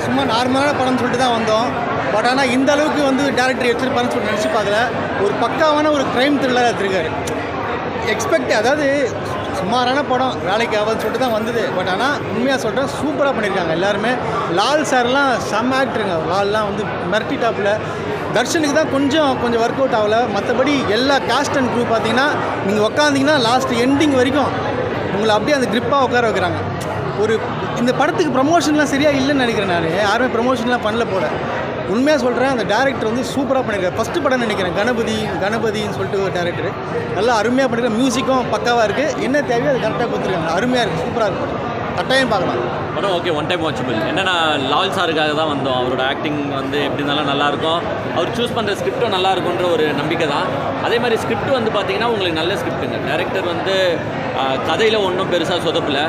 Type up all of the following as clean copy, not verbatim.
சும்மா நார்மலான படம்னு சொல்லிட்டு தான் வந்தோம். பட் ஆனால் இந்த அளவுக்கு வந்து டேரக்டர் எடுத்துருப்பாருன்னு சொல்லி நினச்சி பார்க்கல. ஒரு பக்காவான ஒரு க்ரைம் த்ரில்லராக எடுத்துருக்காரு. அதாவது சுமாரான படம் வேலைக்கு ஆகுதுன்னு சொல்லிட்டு தான் வந்தது. பட் ஆனால் உண்மையாக சொல்கிறேன், சூப்பராக பண்ணியிருக்காங்க எல்லாருமே. லால் சார்லாம் செம்ம ஆக்டருங்க. லால்லாம் வந்து மிரட்டி டாப்பில். தர்ஷனுக்கு தான் கொஞ்சம் ஒர்க் அவுட் ஆகலை. மற்றபடி எல்லா காஸ்ட் அண்ட் க்ரூ பார்த்தீங்கன்னா நீங்கள் உக்காந்திங்கன்னா லாஸ்ட் எண்டிங் வரைக்கும் உங்களை அப்படியே அந்த க்ரிப்பாக உட்கார வைக்கிறாங்க. இந்த படத்துக்கு ப்ரமோஷன்லாம் சரியாக இல்லைன்னு நினைக்கிறேன். நான் யாருமே ப்ரமோஷன்லாம் பண்ணல போல. உண்மையாக சொல்கிறேன், அந்த டேரக்டர் வந்து சூப்பராக பண்ணியிருக்காரு. ஃபஸ்ட்டு படம் நினைக்கிறேன், கணபதின்னு சொல்லிட்டு ஒரு டேரக்டர் நல்லா அருமையாக பண்ணியிருக்காரு. மியூசிக்கும் பக்காவாக இருக்குது. என்ன தேவையோ அது கரெக்டாக கொடுத்துருக்காங்க. அருமையாக இருக்குது, சூப்பராக இருக்குது. கட்டாயம் பார்க்கலாம் படம். Okay, one time watchable. என்னென்னா லால் சாருக்காக தான் வந்தோம். அவரோட ஆக்டிங் வந்து எப்படி இருந்தாலும் நல்லாயிருக்கும். அவர் சூஸ் பண்ணுற ஸ்கிரிப்டும் நல்லா இருக்குன்ற ஒரு நம்பிக்கை தான். அதே மாதிரி ஸ்கிரிப்ட் வந்து பார்த்திங்கன்னா உங்களுக்கு நல்ல ஸ்கிரிப்ட்டுங்க. டேரக்டர் வந்து கதையில் ஒன்றும் பெருசாக சொதப்பில்.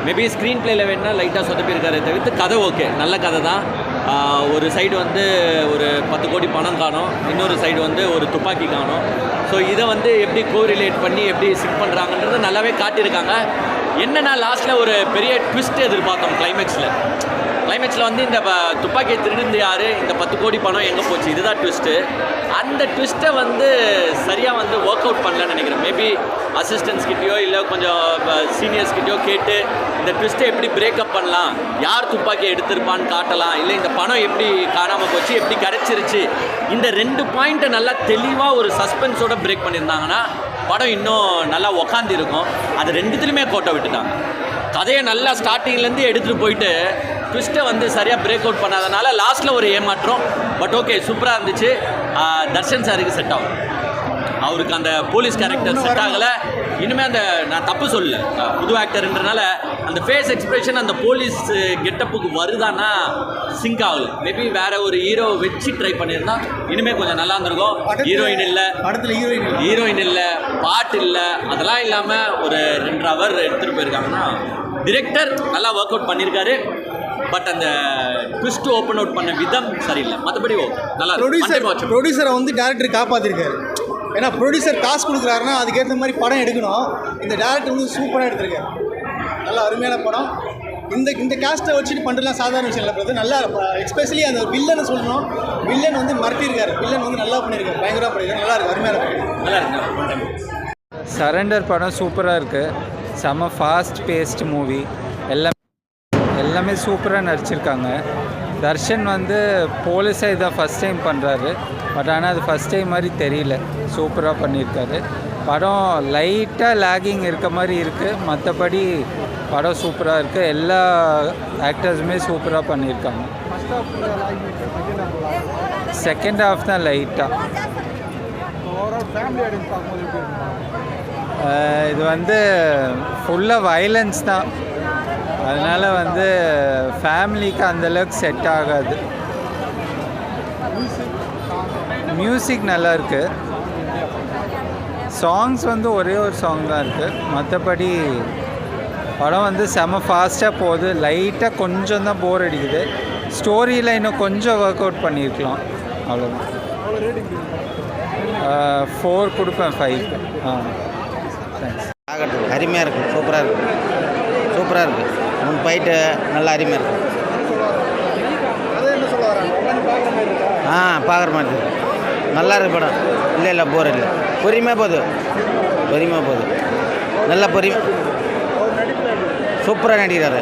மேபி ஸ்க்ரீன் பிளேயில் வேணுன்னா லைட்டாக சொதப்பியிருக்காரே தவிர்த்து கதை ஓகே, நல்ல கதை தான். ஒரு சைடு வந்து ஒரு 10 கோடி பணம் காணும், இன்னொரு சைடு வந்து ஒரு துப்பாக்கி காணும். ஸோ இதை வந்து எப்படி கோரிலேட் பண்ணி எப்படி சிக் பண்ணுறாங்கன்றது நல்லாவே காட்டியிருக்காங்க. என்னென்னா லாஸ்ட்டில் ஒரு பெரிய ட்விஸ்ட் எதிர்பார்த்தோம் கிளைமேக்ஸில் வந்து இந்த துப்பாக்கியை திருடிந்து யார், இந்த 10 கோடி பணம் எங்கே போச்சு, இதுதான் ட்விஸ்ட்டு. அந்த ட்விஸ்ட்டை வந்து சரியாக வந்து ஒர்க் அவுட் பண்ணலன்னு நினைக்கிறேன். மேபி அசிஸ்டன்ஸ்கிட்டையோ இல்லை கொஞ்சம் சீனியர்ஸ்கிட்டையோ கேட்டு இந்த ட்விஸ்ட்டை எப்படி பிரேக்கப் பண்ணலாம், யார் துப்பாக்கியை எடுத்திருப்பான்னு காட்டலாம், இல்லை இந்த பணம் எப்படி காணாமல் போச்சு, எப்படி கிடச்சிருச்சு, இந்த 2 பாயிண்ட்டை நல்லா தெளிவாக ஒரு சஸ்பென்ஸோடு பிரேக் பண்ணியிருந்தாங்கன்னா படம் இன்னும் நல்லா உக்காந்துருக்கும். அது 2த்துலையுமே கோட்டை விட்டுட்டாங்க. கதையை நல்லா ஸ்டார்டிங்லேருந்து எடுத்துகிட்டு போயிட்டு ட்விஸ்ட்டை வந்து சரியாக பிரேக் அவுட் பண்ணாதனால லாஸ்ட்டில் ஒரு ஏமாற்றம். பட் ஓகே, சூப்பராக இருந்துச்சு. தர்ஷன் சாருக்கு செட் ஆகும். அவருக்கு அந்த போலீஸ் கேரக்டர் செட் ஆகலை. இனிமேல் அந்த நான் தப்பு சொல்லலை, புது ஆக்டர்ன்றனால அந்த ஃபேஸ் எக்ஸ்பிரஷன் அந்த போலீஸ் கெட்டப்புக்கு வருதான்னா சிங்க் ஆகலை. மேபி வேறு ஒரு ஹீரோ வச்சு ட்ரை பண்ணியிருந்தா இனிமேல் கொஞ்சம் நல்லா இருந்திருக்கும். ஹீரோயின் இல்லை, ஹீரோயின் இல்லை, பாட்டு இல்லை, அதெல்லாம் இல்லாமல் ஒரு 2 ஹவர் எடுத்துகிட்டு போயிருக்காங்கன்னா டிரெக்டர் நல்லா ஒர்க் அவுட் பண்ணியிருக்காரு. பட் அந்த ட்விஸ்ட் ஓப்பன் அவுட் பண்ண விதம் சரியில்லை. மற்றபடி ஓகே, நல்லா ப்ரொடியூசரை வந்து டேரக்டர் காப்பாற்றிருக்காரு. ஏன்னா ப்ரொடியூசர் காசு கொடுக்குறாருன்னா அதுக்கேற்ற மாதிரி படம் எடுக்கணும். இந்த டேரக்டர் வந்து சூப்பராக எடுத்திருக்காரு. நல்லா அருமையான படம். இந்த கேஸ்ட்டை வச்சுட்டு பண்ணுறதுலாம் சாதாரண விஷயம் இல்லை. நல்லா எஸ்பெஷலி அந்த வில்லனை சொல்லணும். வில்லன் வந்து மிரட்டியிருக்காரு. வில்லன் வந்து நல்லா பண்ணியிருக்காரு, பயங்கரமாக பண்ணியிருக்காரு. நல்லா இருக்குது, அருமையான படம், நல்லா இருக்கு. சரண்டர் படம் சூப்பராக இருக்குது. செம்ம ஃபாஸ்ட் பேஸ்ட் மூவி. எல்லாமே சூப்பராக நடிச்சிருக்காங்க. தர்ஷன் வந்து போலீஸாக இதான் ஃபஸ்ட் டைம் பண்ணுறாரு. பட் ஆனால் அது ஃபஸ்ட் டைம் மாதிரி தெரியல, சூப்பராக பண்ணியிருக்காரு. படம் லைட்டாக லேகிங் இருக்க மாதிரி இருக்குது. மற்றபடி படம் சூப்பராக இருக்குது. எல்லா ஆக்டர்ஸுமே சூப்பராக பண்ணியிருக்காங்க. செகண்ட் ஹாஃப் தான் லைட்டாக. இது வந்து ஃபுல்லாக வயலன்ஸ் தான். அதனால் வந்து ஃபேமிலிக்கு அந்தளவுக்கு செட் ஆகாது. மியூசிக் நல்லாயிருக்கு. சாங்ஸ் வந்து ஒரே ஒரு சாங் தான் இருக்குது. மற்றபடி படம் வந்து செம ஃபாஸ்ட்டாக போகுது. லைட்டாக கொஞ்சம் தான் போர் அடிக்குது. ஸ்டோரியில் இன்னும் கொஞ்சம் ஒர்க் அவுட் பண்ணியிருக்கலாம், அவ்வளோதான். 4 கொடுப்பேன், 5. தேங்க்ஸ். அருமையாக இருக்குது, சூப்பராக இருக்குது. முன் போயிட்டு நல்லா அருமையாக இருக்குது. பார்க்குற மாதிரி இருக்குது. நல்லா இருக்குது படம். இல்லை போர் இல்லை. பொறுமையாக போகுது. நல்லா சூப்பராக நடிக்கிறாரு.